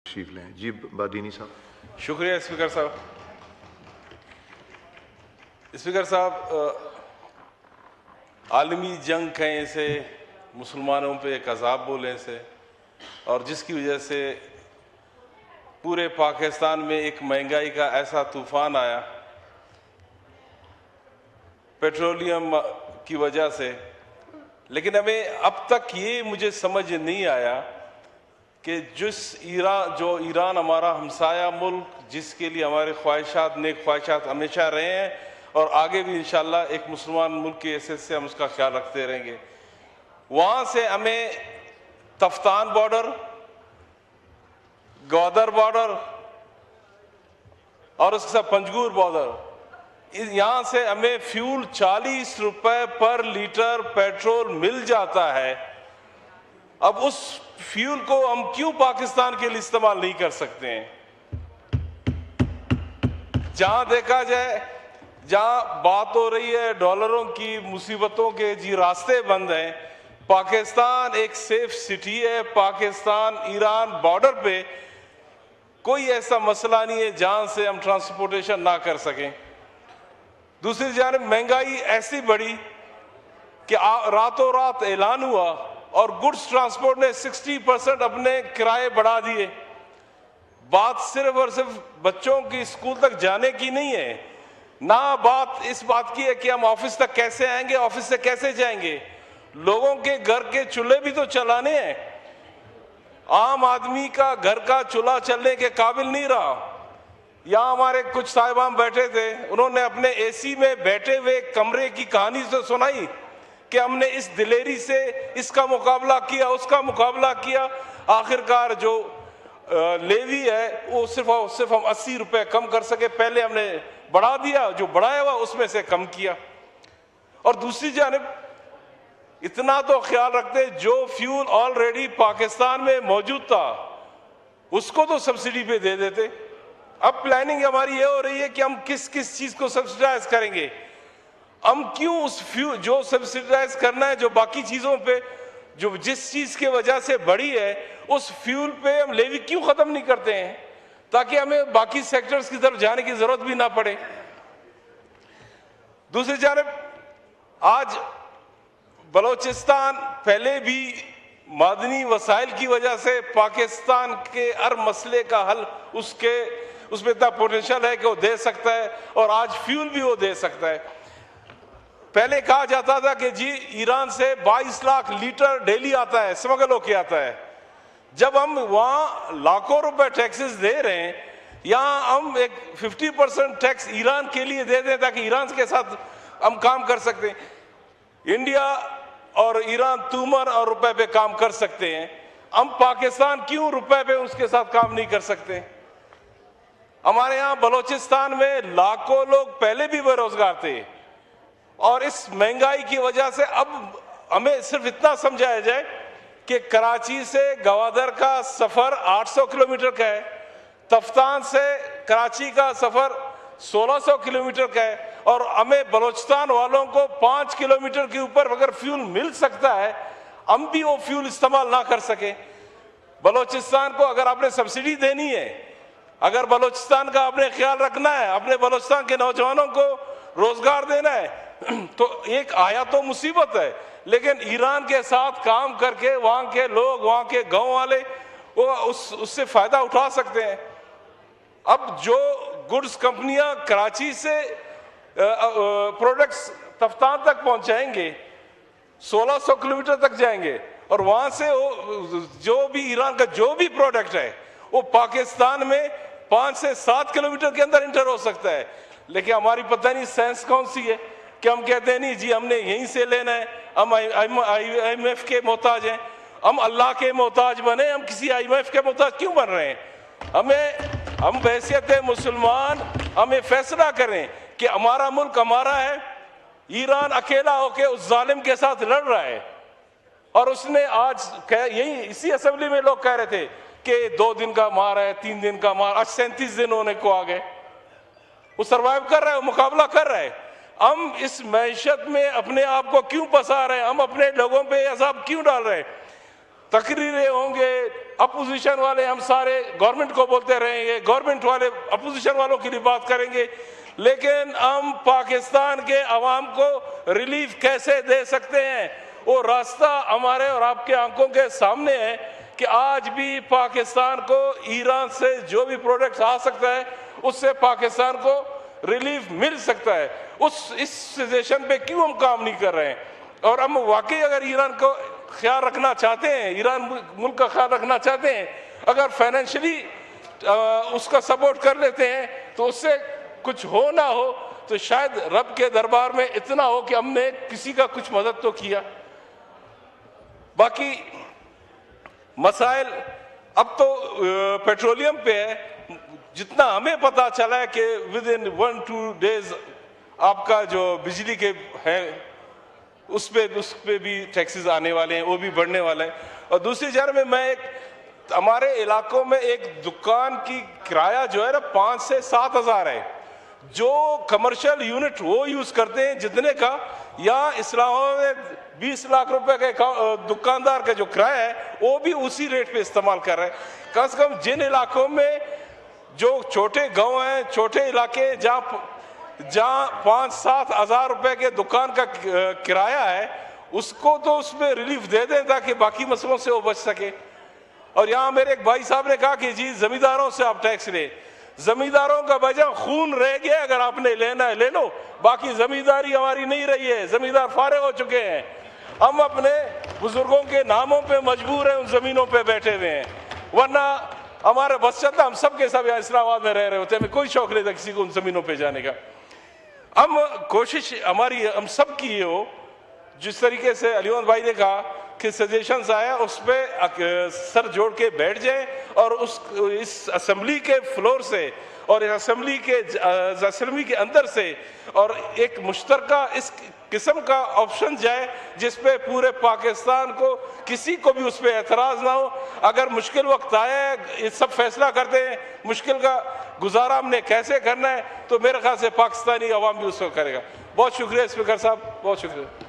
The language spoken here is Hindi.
तशरीफ लें। जी बादीनी साहब। शुक्रिया स्पीकर साहब। स्पीकर साहब, आलमी जंग कहें से मुसलमानों पे एक अजाब बोले से, और जिसकी वजह से पूरे पाकिस्तान में एक महंगाई का ऐसा तूफान आया पेट्रोलियम की वजह से। लेकिन हमें अब तक ये मुझे समझ नहीं आया कि जो ईरान हमारा हमसाया मुल्क, जिसके लिए हमारे ख्वाहिशात नेक ख्वाहिशात हमेशा रहे हैं और आगे भी इंशाल्लाह एक मुसलमान मुल्क की हैसियत से हम उसका ख्याल रखते रहेंगे, वहाँ से हमें तफ्तान बॉर्डर, ग्वादर बॉर्डर और उसके साथ पंजगुर बॉर्डर, यहाँ से हमें फ्यूल 40 रुपए पर लीटर पेट्रोल मिल जाता है। अब उस फ्यूल को हम क्यों पाकिस्तान के लिए इस्तेमाल नहीं कर सकते हैं? जहां देखा जाए, जहां बात हो रही है डॉलरों की मुसीबतों के, जी रास्ते बंद हैं। पाकिस्तान एक सेफ सिटी है। पाकिस्तान ईरान बॉर्डर पे कोई ऐसा मसला नहीं है जहां से हम ट्रांसपोर्टेशन ना कर सकें। दूसरी जानिब महंगाई ऐसी बढ़ी कि रातों रात ऐलान हुआ और गुड्स ट्रांसपोर्ट ने 60% अपने किराए बढ़ा दिए। बात सिर्फ और सिर्फ बच्चों की स्कूल तक जाने की नहीं है, ना बात इस बात की है कि हम ऑफिस तक कैसे आएंगे, ऑफिस से कैसे जाएंगे। लोगों के घर के चूल्हे भी तो चलाने हैं। आम आदमी का घर का चूल्हा चलने के काबिल नहीं रहा। यहाँ हमारे कुछ साहिबान बैठे थे, उन्होंने अपने एसी में बैठे हुए कमरे की कहानी से सुनाई कि हमने इस दिलेरी से इसका मुकाबला किया, उसका मुकाबला किया, आखिरकार जो लेवी है वो सिर्फ हम 80 रुपए कम कर सके। पहले हमने बढ़ा दिया, जो बढ़ाया हुआ उसमें से कम किया। और दूसरी जानिब इतना तो ख्याल रखते, जो फ्यूल ऑलरेडी पाकिस्तान में मौजूद था उसको तो सब्सिडी पे दे देते। अब प्लानिंग हमारी ये हो रही है कि हम किस किस चीज को सब्सिडाइज करेंगे। हम क्यों उस फ्यूल जो सब्सिडाइज करना है, जो बाकी चीजों पे, जो जिस चीज के वजह से बढ़ी है, उस फ्यूल पे हम लेवी क्यों खत्म नहीं करते हैं, ताकि हमें बाकी सेक्टर्स की तरफ जाने की जरूरत भी ना पड़े। दूसरी जानब आज बलोचिस्तान पहले भी मादनी वसाइल की वजह से पाकिस्तान के हर मसले का हल उसमें इतना पोटेंशियल है कि वो दे सकता है, और आज फ्यूल भी वो दे सकता है। पहले कहा जाता था कि जी ईरान से 22 लाख लीटर डेली आता है, स्मगल होके आता है। जब हम वहां लाखों रुपए टैक्सेस दे रहे हैं, यहां हम एक 50% टैक्स ईरान के लिए दे दें ताकि ईरान के साथ हम काम कर सकते हैं। इंडिया और ईरान तूमर और रुपए पे काम कर सकते हैं, हम पाकिस्तान क्यों रुपए पे उसके साथ काम नहीं कर सकते? हमारे यहाँ बलोचिस्तान में लाखों लोग पहले भी बेरोजगार थे, और इस महंगाई की वजह से अब हमें सिर्फ इतना समझाया जाए कि कराची से गवादर का सफर 800 किलोमीटर का है, तफ्तान से कराची का सफर 1600 किलोमीटर का है, और हमें बलोचिस्तान वालों को 5 किलोमीटर के ऊपर अगर फ्यूल मिल सकता है, हम भी वो फ्यूल इस्तेमाल ना कर सके। बलोचिस्तान को अगर आपने सब्सिडी देनी है, अगर बलोचिस्तान का आपने ख्याल रखना है, अपने बलोचिस्तान के नौजवानों को रोजगार देना है, तो एक आया तो मुसीबत है, लेकिन ईरान के साथ काम करके वहां के लोग, वहां के गांव वाले वो उससे फायदा उठा सकते हैं। अब जो गुड्स कंपनियां कराची से प्रोडक्ट्स तफ्तान तक पहुंचाएंगे, 1600 किलोमीटर तक जाएंगे, और वहां से जो भी ईरान का जो भी प्रोडक्ट है वो पाकिस्तान में 5 से 7 किलोमीटर के अंदर इंटर हो सकता है। लेकिन हमारी पता नहीं सेंस कौन सी है कि हम कहते हैं नहीं जी हमने यहीं से लेना है, हम IMF के मोहताज हैं। हम अल्लाह के मोहताज बने, हम किसी IMF के मोहताज क्यों बन रहे हैं? हम बहैसियत मुसलमान हमें फैसला करें कि हमारा मुल्क हमारा है। ईरान अकेला होकर उस जालिम के साथ लड़ रहा है, और उसने आज यही इसी असेंबली में लोग कह रहे थे कि 2 दिन का मार है, 3 दिन का मार, आज 37 दिन होने को आ गए। वो सर्वाइव कर रहा है, वो मुकाबला कर रहा है। हम इस मैशत में अपने आप को क्यों फंसा रहे हैं? हम अपने लोगों पे अज़ाब क्यों डाल रहे हैं? तकरीरें होंगे, अपोजिशन वाले हम सारे गवर्नमेंट को बोलते रहेंगे, गवर्नमेंट वाले अपोजिशन वालों के लिए बात करेंगे, लेकिन हम पाकिस्तान के अवाम को रिलीफ कैसे दे सकते हैं? वो रास्ता हमारे और आपके आंखों के सामने है कि आज भी पाकिस्तान को ईरान से जो भी प्रोडक्ट आ सकता है उससे पाकिस्तान को रिलीफ मिल सकता है। इस सिचुएशन पे क्यों हम काम नहीं कर रहे हैं? और हम वाकई अगर ईरान को ख्याल रखना चाहते हैं, ईरान मुल्क का ख्याल रखना चाहते हैं, अगर फाइनेंशियली उसका सपोर्ट कर लेते हैं तो उससे कुछ हो ना हो तो शायद रब के दरबार में इतना हो कि हमने किसी का कुछ मदद तो किया। बाकी मसाइल अब तो पेट्रोलियम पे है। जितना हमें पता चला है कि विद इन 1-2 डेज आपका जो बिजली के है उस पे भी टैक्सेस आने वाले हैं, वो भी बढ़ने वाला है। और दूसरी जगह में मैं हमारे इलाकों में एक दुकान की किराया जो है ना 5 से 7 हज़ार है। जो कमर्शियल यूनिट वो यूज करते हैं जितने का, या इस्लामाबाद में 20 लाख रुपए का दुकानदार का जो किराया है वो भी उसी रेट पे इस्तेमाल कर रहे हैं। कम से कम जिन इलाकों में जो छोटे गांव हैं, छोटे इलाके जहाँ 5-7 हज़ार रुपए के दुकान का किराया है, उसको तो उसमें रिलीफ दे दें ताकि बाकी मसलों से वो बच सके। और यहाँ मेरे एक भाई साहब ने कहा कि जी जमींदारों से आप टैक्स ले, जमींदारों का वजह खून रह गया, अगर आपने लेना है ले लो, बाकी जमींदारी हमारी नहीं रही है, जमींदार फारिग हो चुके हैं। हम अपने बुजुर्गों के नामों पे मजबूर हैं, उन जमीनों पे बैठे हुए हैं, वरना हमारे बस चलता हम सब के सब यहाँ इस्लामाबाद में रह रहे होते, हमें कोई शौक नहीं था किसी को उन जमीनों पे जाने का। हम कोशिश हमारी हम सब की ये हो, जिस तरीके से अलीमत भाई ने कहा कि सजेशंस आया उस पर सर जोड़ के बैठ जाए और इस असेंबली के फ्लोर से और इस असेंबली के अंदर से और एक मुश्तरका इस किस्म का ऑप्शन जाए जिस पे पूरे पाकिस्तान को किसी को भी उस पर एतराज़ ना हो। अगर मुश्किल वक्त आया ये सब फैसला करते हैं मुश्किल का गुजारा हमने कैसे करना है, तो मेरे ख्याल से पाकिस्तानी अवाम भी उसको करेगा। बहुत शुक्रिया स्पीकर साहब, बहुत शुक्रिया।